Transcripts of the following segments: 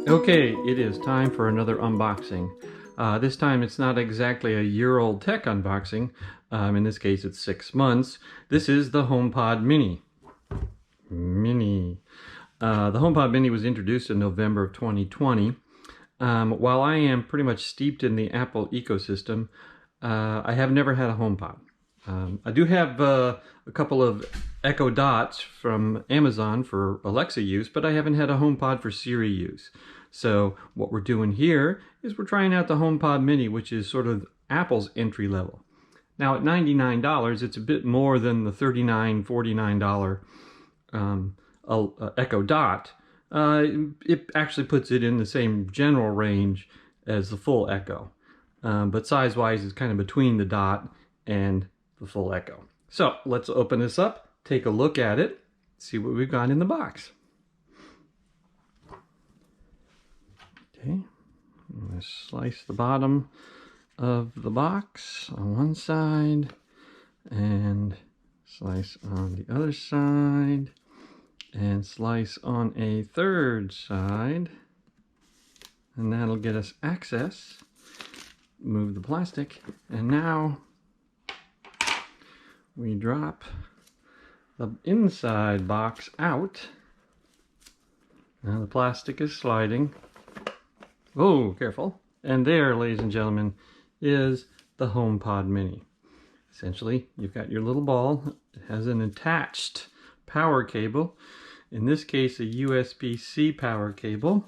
Okay, it is time for another unboxing. This time it's not exactly a year-old tech unboxing. In this case it's 6 months. This is the HomePod Mini. The HomePod Mini was introduced in November of 2020. While I am pretty much steeped in the Apple ecosystem, I have never had a HomePod. I do have a couple of Echo Dots from Amazon for Alexa use, but I haven't had a HomePod for Siri use. So what we're doing here is we're trying out the HomePod Mini, which is sort of Apple's entry level. Now at $99, it's a bit more than the $39, $49 Echo Dot. It actually puts it in the same general range as the full Echo. But size-wise, it's kind of between the Dot and the full Echo. So let's open this up, take a look at it, see what we've got in the box. Okay, I'm going to slice the bottom of the box on one side and slice on the other side and slice on a third side, and that'll get us access. Move the plastic, and now we drop the inside box out. Now the plastic is sliding. Oh, careful. And there, ladies and gentlemen, is the HomePod Mini. Essentially, you've got your little ball. It has an attached power cable. In this case, a USB-C power cable.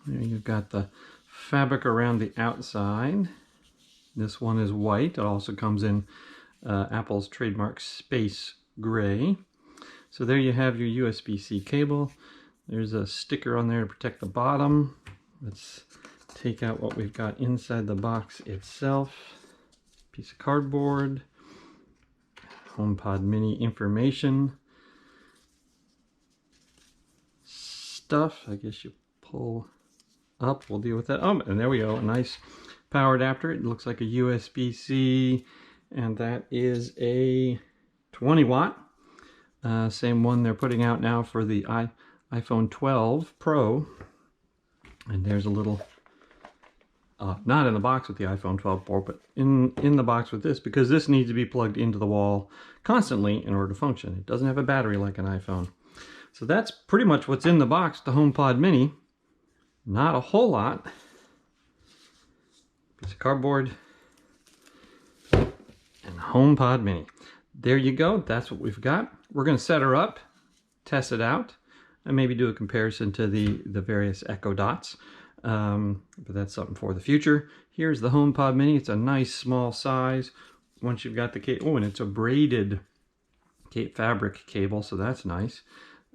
There you've got the fabric around the outside. This one is white. It also comes in Apple's trademark space gray. So there you have your USB-C cable. There's a sticker on there to protect the bottom. Let's take out what we've got inside the box itself. Piece of cardboard, HomePod Mini information stuff. I guess you pull up, we'll deal with that. Oh, and there we go, a nice power adapter. It looks like a USB-C, and that is a 20 watt. Same one they're putting out now for the iPhone 12 Pro. And there's a little, not in the box with the iPhone 12 Pro, but in the box with this, because this needs to be plugged into the wall constantly in order to function. It doesn't have a battery like an iPhone. So that's pretty much what's in the box, the HomePod Mini. Not a whole lot. Piece of cardboard. And HomePod Mini. There you go. That's what we've got. We're going to set her up, test it out, and maybe do a comparison to the various Echo Dots. But that's something for the future. Here's the HomePod Mini. It's a nice small size. Once you've got the cable, oh, and it's a braided fabric cable, so that's nice.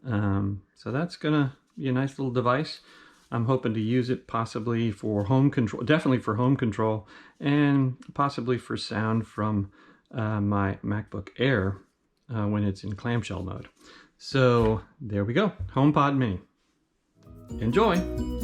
So that's gonna be a nice little device. I'm hoping to use it possibly for home control, definitely for home control, and possibly for sound from my MacBook Air when it's in clamshell mode. So there we go, HomePod Mini. Enjoy!